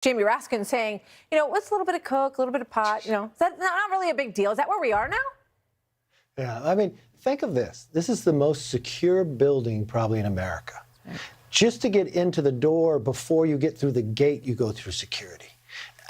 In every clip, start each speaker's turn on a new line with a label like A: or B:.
A: Jamie Raskin saying, what's a little bit of coke, a little bit of pot, is that not really a big deal? Is that where we are now?
B: Yeah, I mean, think of this. This is the most secure building probably in America. Right. Just to get into the door before you get through the gate, you go through security.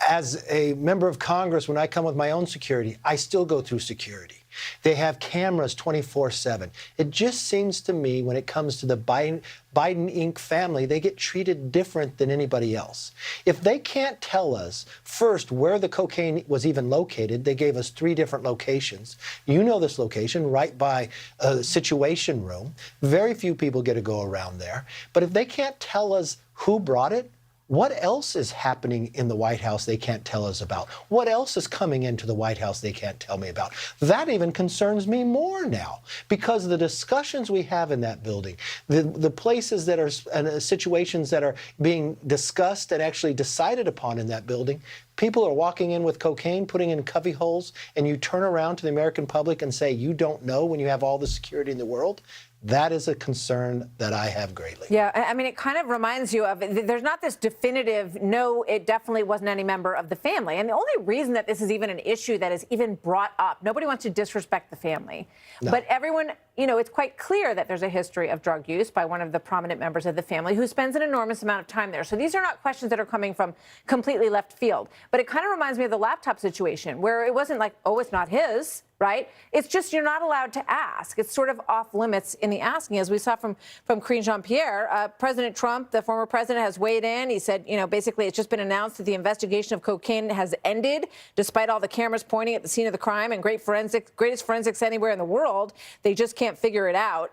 B: As a member of Congress, when I come with my own security, I still go through security. They have cameras 24/7. It just seems to me when it comes to the Biden Inc. family, they get treated different than anybody else. If they can't tell us first where the cocaine was even located, they gave us 3 different locations. You know this location, right by a situation room. Very few people get to go around there. But if they can't tell us who brought it, what else is happening in the White House they can't tell us about? What else is coming into the White House they can't tell me about? That even concerns me more now, because the discussions we have in that building, the places that are, situations that are being discussed and actually decided upon in that building, people are walking in with cocaine, putting in cubby holes, and you turn around to the American public and say, you don't know when you have all the security in the world? That is a concern that I have greatly.
A: Yeah, I mean, it kind of reminds you of, there's not this definitive, no, it definitely wasn't any member of the family. And the only reason that this is even an issue that is even brought up, nobody wants to disrespect the family. No. But everyone, it's quite clear that there's a history of drug use by one of the prominent members of the family who spends an enormous amount of time there. So these are not questions that are coming from completely left field. But it kind of reminds me of the laptop situation where it wasn't like, oh, it's not his. Right? It's just you're not allowed to ask. It's sort of off limits in the asking. As we saw from Karine Jean-Pierre, President Trump, the former president, has weighed in. He said, basically it's just been announced that the investigation of cocaine has ended, despite all the cameras pointing at the scene of the crime and greatest forensics anywhere in the world. They just can't figure it out.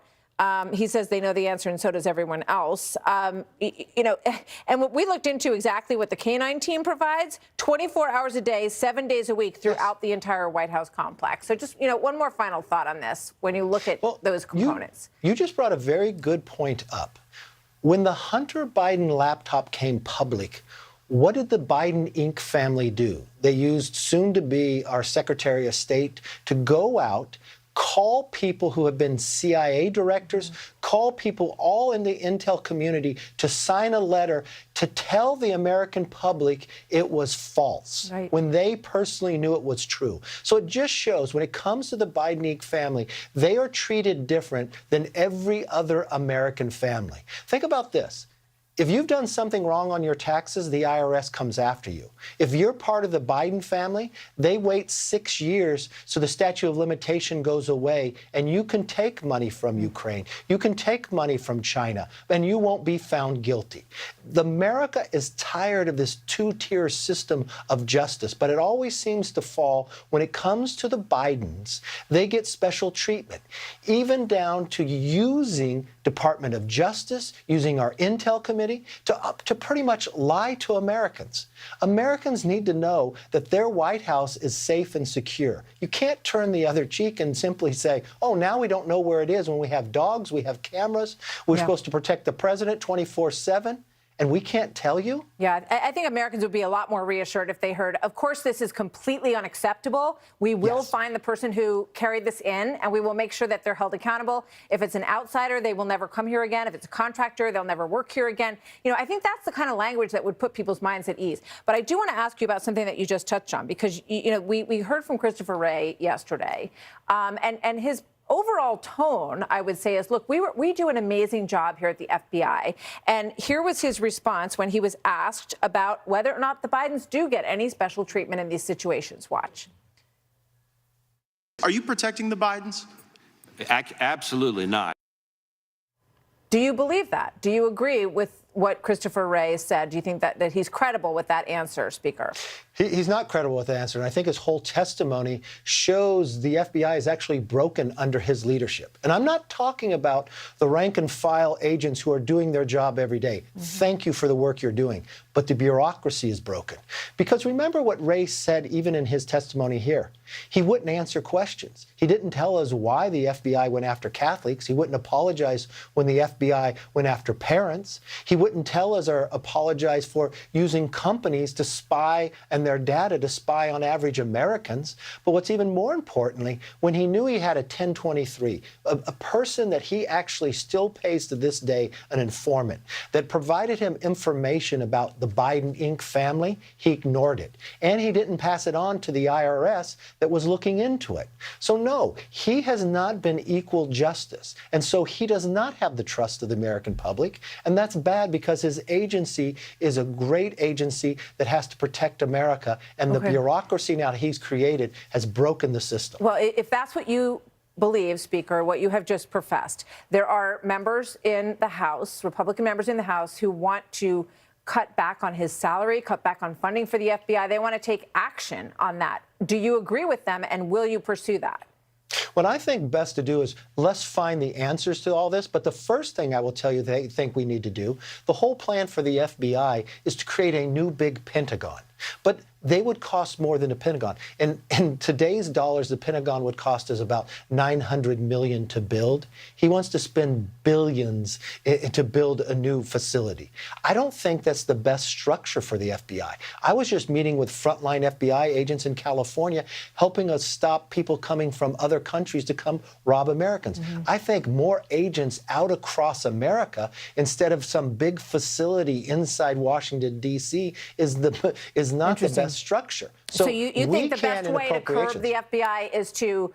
A: He says they know the answer, and so does everyone else. And what we looked into exactly what the K-9 team provides, 24 hours a day, 7 days a week throughout the entire White House complex. So just, one more final thought on this when you look at those components.
B: You just brought a very good point up. When the Hunter Biden laptop came public, what did the Biden Inc. family do? They used soon-to-be our Secretary of State to go out, call people who have been CIA directors, call people all in the intel community to sign a letter to tell the American public it was false, right, when they personally knew it was true. So it just shows when it comes to the Biden Inc. family, they are treated different than every other American family. Think about this. If you've done something wrong on your taxes, the IRS comes after you. If you're part of the Biden family, they wait 6 years so the statute of limitation goes away and you can take money from Ukraine. You can take money from China and you won't be found guilty. America is tired of this 2-tier system of justice, but it always seems to fall when it comes to the Bidens. They get special treatment, even down to using Department of Justice, using our Intel Committee, to pretty much lie to Americans. Americans need to know that their White House is safe and secure. You can't turn the other cheek and simply say, oh, now we don't know where it is when we have dogs, we have cameras, we're supposed to protect the president 24/7. And we can't tell you?
A: Yeah, I think Americans would be a lot more reassured if they heard, of course, this is completely unacceptable. We will find the person who carried this in, and we will make sure that they're held accountable. If it's an outsider, they will never come here again. If it's a contractor, they'll never work here again. I think that's the kind of language that would put people's minds at ease. But I do want to ask you about something that you just touched on, because, we heard from Christopher Wray yesterday, and his overall tone, I would say, is, look, we do an amazing job here at the FBI. And here was his response when he was asked about whether or not the Bidens do get any special treatment in these situations. Watch.
C: Are you protecting the Bidens?
D: Absolutely not.
A: Do you believe that? Do you agree with what Christopher Wray said? Do you think that he's credible with that answer, Speaker?
B: He's not credible with the answer, and I think his whole testimony shows the FBI is actually broken under his leadership. And I'm not talking about the rank-and-file agents who are doing their job every day. Thank you for the work you're doing. But the bureaucracy is broken. Because remember what Wray said even in his testimony here. He wouldn't answer questions. He didn't tell us why the FBI went after Catholics. He wouldn't apologize when the FBI went after parents. He wouldn't tell us or apologize for using companies to spy and their data to spy on average Americans. But what's even more importantly, when he knew he had a 1023, a person that he actually still pays to this day an informant, that provided him information about the the Biden Inc. family, he ignored it. And he didn't pass it on to the IRS that was looking into it. So no, he has not been equal justice. And so he does not have the trust of the American public. And that's bad because his agency is a great agency that has to protect America. And the bureaucracy now he's created has broken the system.
A: Well, if that's what you believe, Speaker, what you have just professed, there are members in the House, Republican members in the House, who want to cut back on his salary, cut back on funding for the FBI. They want to take action on that. Do you agree with them, and will you pursue that?
B: What I think best to do is let's find the answers to all this. But the first thing I will tell you they think we need to do, the whole plan for the FBI is to create a new big Pentagon. But they would cost more than the Pentagon. In today's dollars, the Pentagon would cost us about $900 million to build. He wants to spend billions to build a new facility. I don't think that's the best structure for the FBI. I was just meeting with frontline FBI agents in California, helping us stop people coming from other countries to come rob Americans. I think more agents out across America instead of some big facility inside Washington, D.C. is not the best structure.
A: So you think the best way to curb the FBI is to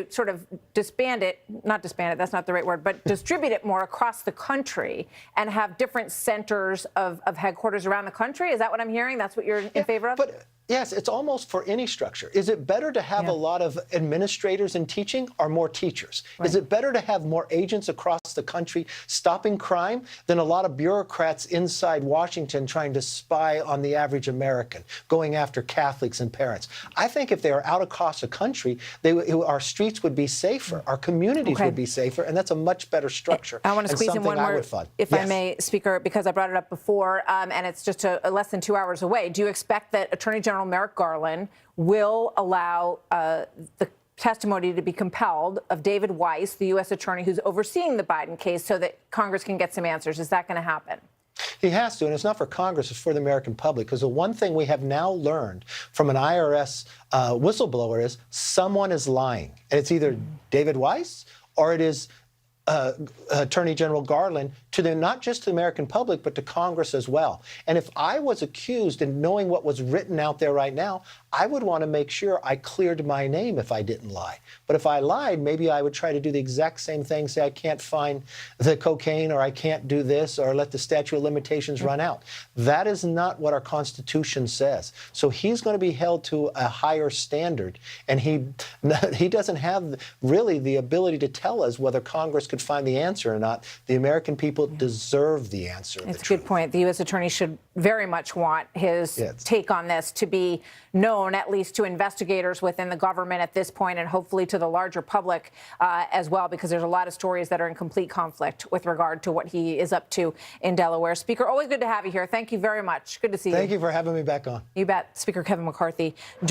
A: sort of disband it, not disband it, that's not the right word, but distribute it more across the country and have different centers of headquarters around the country? Is that what I'm hearing? That's what you're in favor of?
B: But yes, it's almost for any structure. Is it better to have a lot of administrators in teaching or more teachers? Is it better to have more agents across the country stopping crime than a lot of bureaucrats inside Washington trying to spy on the average American, going after Catholics and parents? I think if they were out across the country, our streets would be safer, our communities would be safer, and that's a much better structure.
A: I want to squeeze in one more, if I may, Speaker, because I brought it up before, and it's just less than 2 hours away. Do you expect that Attorney General Merrick Garland will allow the testimony to be compelled of David Weiss, the U.S. attorney who's overseeing the Biden case, so that Congress can get some answers? Is that going to happen?
B: He has to, and it's not for Congress, it's for the American public, because the one thing we have now learned from an IRS whistleblower is someone is lying. And it's either David Weiss or it is Attorney General Garland, not just to the American public, but to Congress as well. And if I was accused and knowing what was written out there right now, I would want to make sure I cleared my name if I didn't lie. But if I lied, maybe I would try to do the exact same thing, say I can't find the cocaine or I can't do this or let the statute of limitations run out. That is not what our Constitution says. So he's going to be held to a higher standard, and he doesn't have really the ability to tell us whether Congress could find the answer or not. The American people deserve the answer.
A: It's a good point. The U.S. attorney should very much want his take on this to be known, at least to investigators within the government at this point, and hopefully to the larger public as well, because there's a lot of stories that are in complete conflict with regard to what he is up to in Delaware. Speaker, always good to have you here. Thank you very much. Good to see you.
B: Thank you for having me back on.
A: You bet. Speaker Kevin McCarthy joined